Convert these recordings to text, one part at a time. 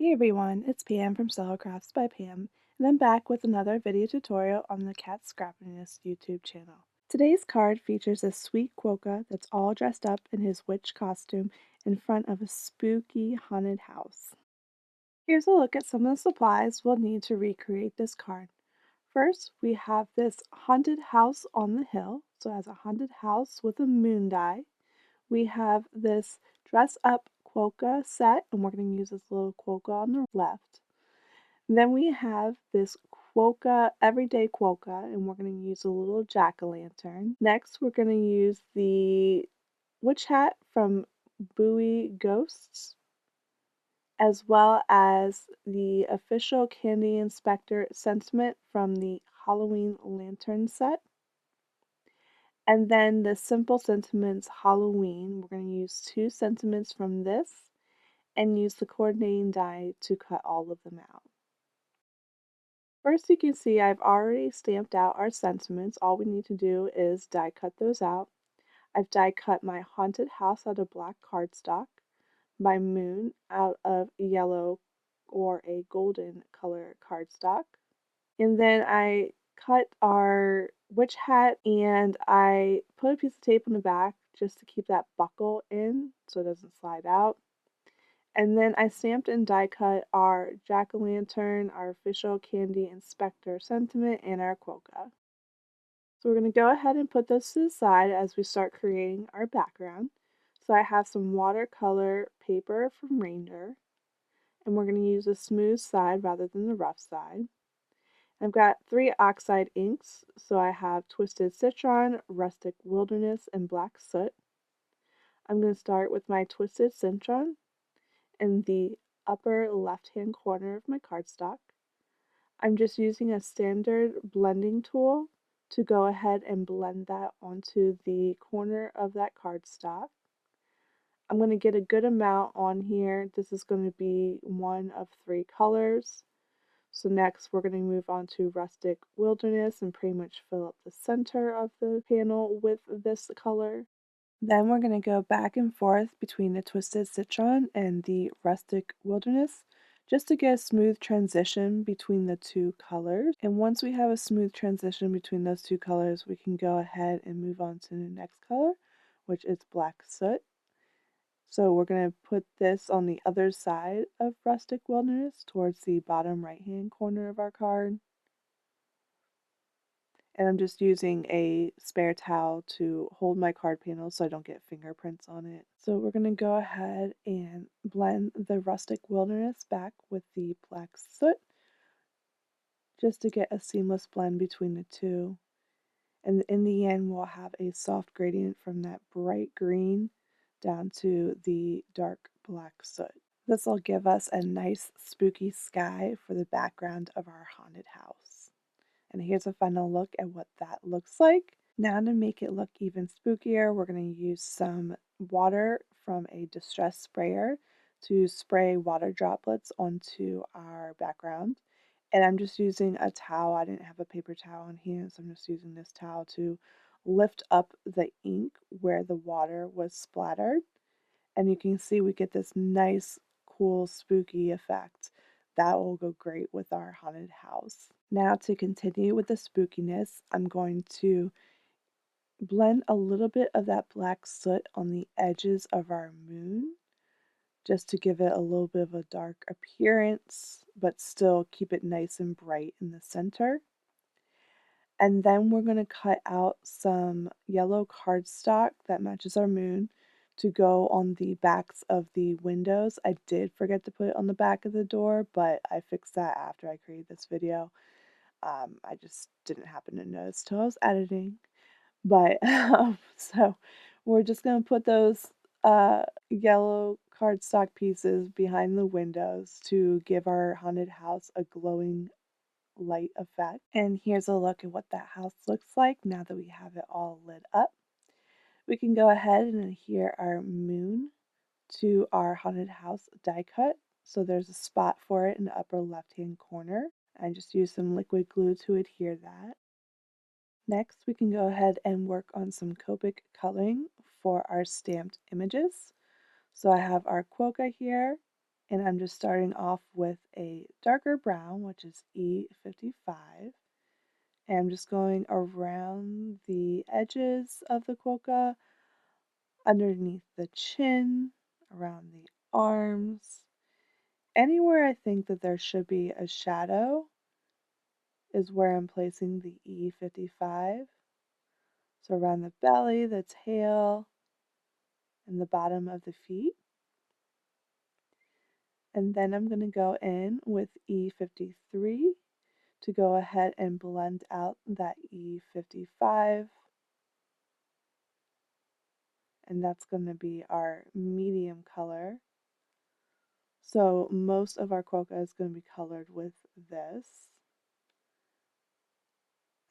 Hey everyone, it's Pam from Crafts by Pam, and I'm back with another video tutorial on the Kat Scrappiness YouTube channel. Today's card features a sweet quokka that's all dressed up in his witch costume in front of a spooky haunted house. Here's a look at some of the supplies we'll need to recreate this card. First, we have this haunted house on the hill, so as a haunted house with a moon die. We have this dress up quokka set, and we're going to use this little quokka on the left. Then we have this quokka, everyday quokka, and we're going to use a little jack-o'-lantern. Next, we're going to use the witch hat from Bowie Ghosts, as well as the official Candy Inspector sentiment from the Halloween Lantern set. And then the Simple Sentiments Halloween, we're going to use two sentiments from this and use the coordinating die to cut all of them out. First, you can see I've already stamped out our sentiments. All we need to do is die cut those out. I've die cut my haunted house out of black cardstock, my moon out of yellow or a golden color cardstock, and then I cut our witch hat and I put a piece of tape on the back just to keep that buckle in so it doesn't slide out. And then I stamped and die cut our jack-o'-lantern, our official Candy Inspector sentiment, and our quokka. So we're going to go ahead and put those to the side as we start creating our background. So I have some watercolor paper from Reindeer, and we're going to use a smooth side rather than the rough side. I've got 3 Oxide inks, so I have Twisted Citron, Rustic Wilderness, and Black Soot. I'm going to start with my Twisted Citron in the upper left-hand corner of my cardstock. I'm just using a standard blending tool to go ahead and blend that onto the corner of that cardstock. I'm going to get a good amount on here. This is going to be one of 3 colors. So next we're going to move on to Rustic Wilderness and pretty much fill up the center of the panel with this color. Then we're going to go back and forth between the Twisted Citron and the Rustic Wilderness just to get a smooth transition between the two colors. And once we have a smooth transition between those two colors, we can go ahead and move on to the next color, which is Black Soot. So we're going to put this on the other side of Rustic Wilderness towards the bottom right hand corner of our card. And I'm just using a spare towel to hold my card panel so I don't get fingerprints on it. So we're going to go ahead and blend the Rustic Wilderness back with the Black Soot just to get a seamless blend between the two. And in the end, we'll have a soft gradient from that bright green down to the dark black soot. This will give us a nice spooky sky for the background of our haunted house. And here's a final look at what that looks like. Now to make it look even spookier, we're going to use some water from a distress sprayer to spray water droplets onto our background. And I'm just using a towel. I didn't have a paper towel on hand, so I'm just using this towel to lift up the ink where the water was splattered. And you can see we get this nice, cool, spooky effect. That will go great with our haunted house. Now to continue with the spookiness, I'm going to blend a little bit of that black soot on the edges of our moon just to give it a little bit of a dark appearance, but still keep it nice and bright in the center. And then we're going to cut out some yellow cardstock that matches our moon to go on the backs of the windows. I did forget to put it on the back of the door, but I fixed that after I created this video. I just didn't happen to notice till I was editing. But so we're just going to put those yellow cardstock pieces behind the windows to give our haunted house a glowing light effect. And here's a look at what that house looks like now that we have it all lit up. We can go ahead and adhere our moon to our haunted house die cut. So there's a spot for it in the upper left hand corner. I just use some liquid glue to adhere that. Next, we can go ahead and work on some Copic coloring for our stamped images. So I have our quokka here, And I'm just starting off with a darker brown, which is E55. And I'm just going around the edges of the quokka, underneath the chin, around the arms. Anywhere I think that there should be a shadow is where I'm placing the E55. So around the belly, the tail, and the bottom of the feet. And then I'm going to go in with E53 to go ahead and blend out that E55. And that's going to be our medium color. So most of our quokka is going to be colored with this.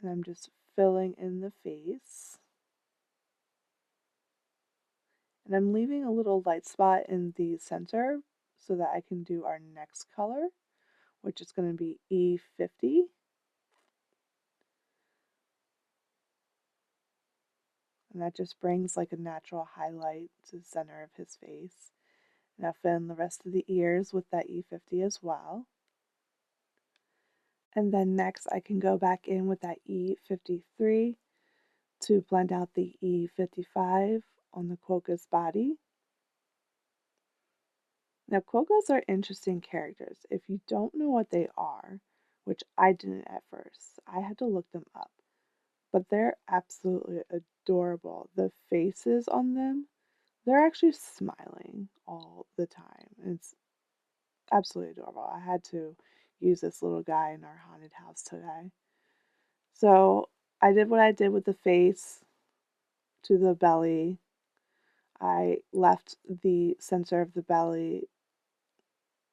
And I'm just filling in the face. And I'm leaving a little light spot in the center so that I can do our next color, which is going to be E50. And that just brings like a natural highlight to the center of his face. Now fill in the rest of the ears with that E50 as well. And then next I can go back in with that E53 to blend out the E55 on the quokka's body. Now quokkas are interesting characters. If you don't know what they are, which I didn't at first, I had to look them up. But they're absolutely adorable. The faces on them, they're actually smiling all the time. It's absolutely adorable. I had to use this little guy in our haunted house today. So I did what I did with the face to the belly. I left the center of the belly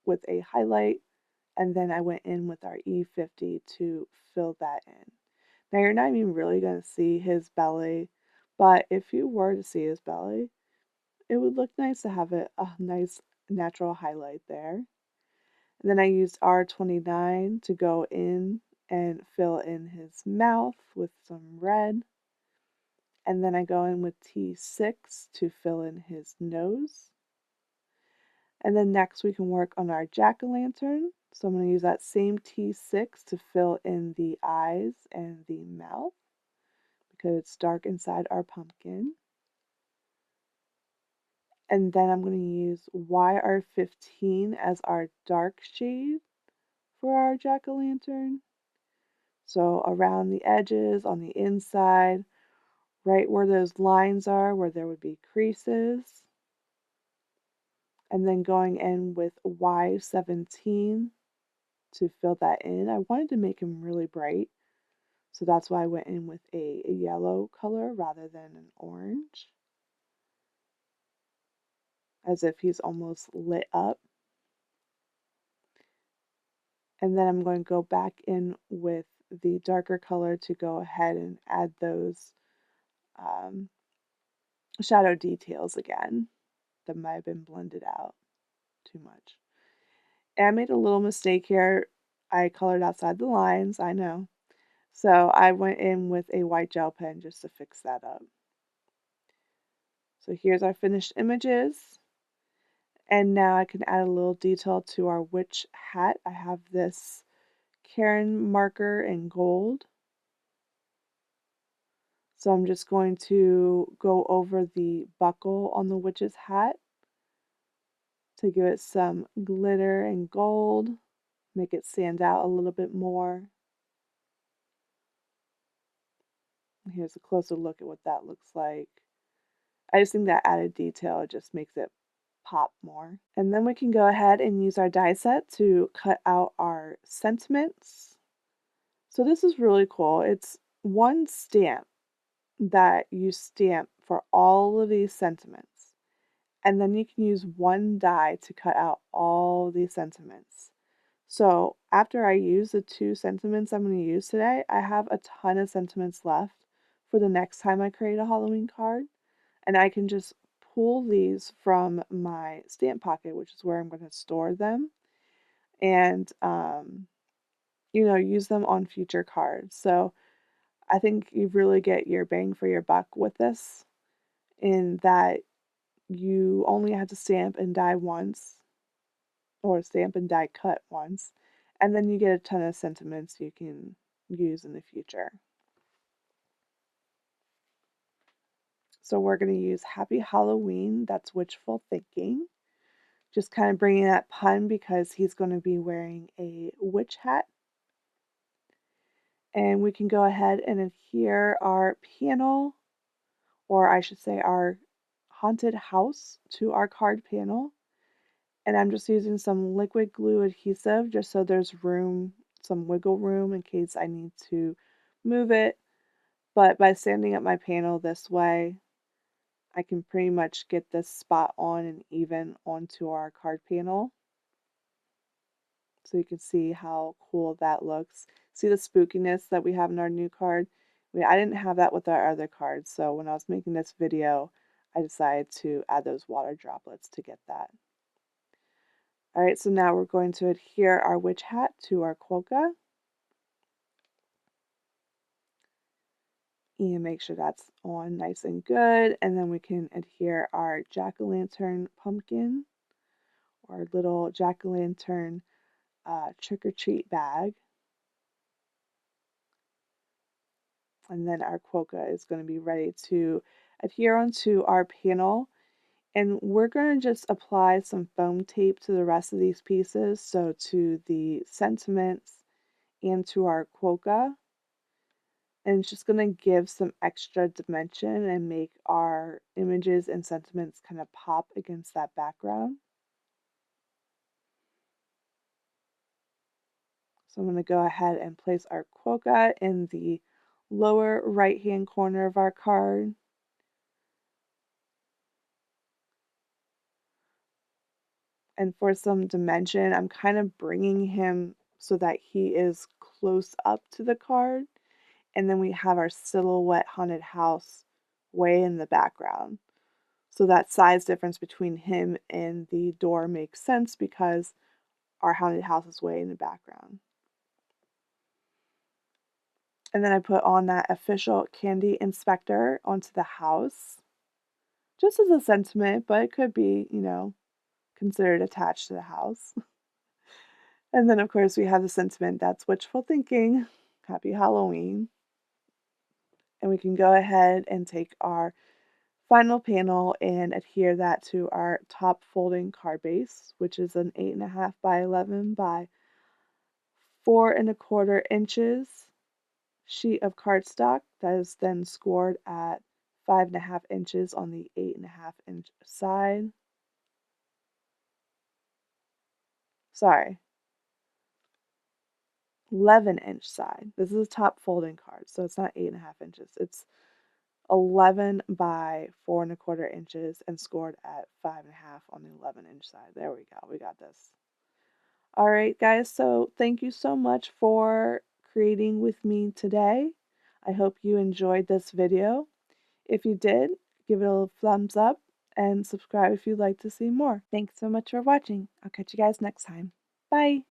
with a highlight, and then I went in with our E50 to fill that in. Now you're not even really going to see his belly, but if you were to see his belly, it would look nice to have a nice natural highlight there. And then I used R29 to go in and fill in his mouth with some red. And then I go in with T6 to fill in his nose. And then next we can work on our jack-o'-lantern. So I'm going to use that same T6 to fill in the eyes and the mouth because it's dark inside our pumpkin. And then I'm going to use YR15 as our dark shade for our jack-o'-lantern. So around the edges, on the inside, right where those lines are, where there would be creases. And then going in with Y17 to fill that in. I wanted to make him really bright, so that's why I went in with a yellow color rather than an orange, as if he's almost lit up. And then I'm going to go back in with the darker color to go ahead and add those shadow details again that might have been blended out too much. And I made a little mistake here. I colored outside the lines, I know. So I went in with a white gel pen just to fix that up. So here's our finished images. And now I can add a little detail to our witch hat. I have this Karen marker in gold. So I'm just going to go over the buckle on the witch's hat to give it some glitter and gold, make it stand out a little bit more. Here's a closer look at what that looks like. I just think that added detail just makes it pop more. And then we can go ahead and use our die set to cut out our sentiments. So this is really cool. It's one stamp that you stamp for all of these sentiments. And then you can use one die to cut out all these sentiments. So after I use the 2 sentiments I'm going to use today, I have a ton of sentiments left for the next time I create a Halloween card. And I can just pull these from my stamp pocket, which is where I'm going to store them, and use them on future cards. So I think you really get your bang for your buck with this, in that you only have to stamp and die once, or stamp and die cut ones. And then you get a ton of sentiments you can use in the future. So we're going to use Happy Halloween, that's wishful thinking. Just kind of bringing that pun because he's going to be wearing a witch hat. And we can go ahead and adhere our panel, or I should say our haunted house, to our card panel. And I'm just using some liquid glue adhesive just so there's room, some wiggle room in case I need to move it. But by standing up my panel this way, I can pretty much get this spot on and even onto our card panel. So you can see how cool that looks. See the spookiness that we have in our new card? I didn't have that with our other cards, so when I was making this video, I decided to add those water droplets to get that. Alright, so now we're going to adhere our witch hat to our quokka. And make sure that's on nice and good. And then we can adhere our jack-o'-lantern pumpkin, or little jack-o'-lantern trick-or-treat bag. And then our quokka is going to be ready to adhere onto our panel. And we're going to just apply some foam tape to the rest of these pieces, so to the sentiments and to our quokka. And it's just going to give some extra dimension and make our images and sentiments kind of pop against that background. So I'm going to go ahead and place our quokka in the lower right hand corner of our card. And for some dimension, I'm kind of bringing him so that he is close up to the card. And then we have our silhouette haunted house way in the background. So that size difference between him and the door makes sense because our haunted house is way in the background. And then I put on that official candy inspector onto the house, just as a sentiment, but it could be, considered attached to the house. And then, of course, we have the sentiment that's wishful thinking. Happy Halloween. And we can go ahead and take our final panel and adhere that to our top folding card base, which is an 8.5 by 11 by 4 1/4 inches sheet of cardstock that is then scored at 5.5 inches on the 8.5 inch side. Sorry, 11-inch side. This is a top folding card, so it's not 8.5 inches. It's 11 by 4 1/4 inches and scored at 5.5 on the 11-inch side. There we go. We got this. All right, guys. So thank you so much for creating with me today. I hope you enjoyed this video. If you did, give it a thumbs up and subscribe if you'd like to see more. Thanks so much for watching. I'll catch you guys next time. Bye.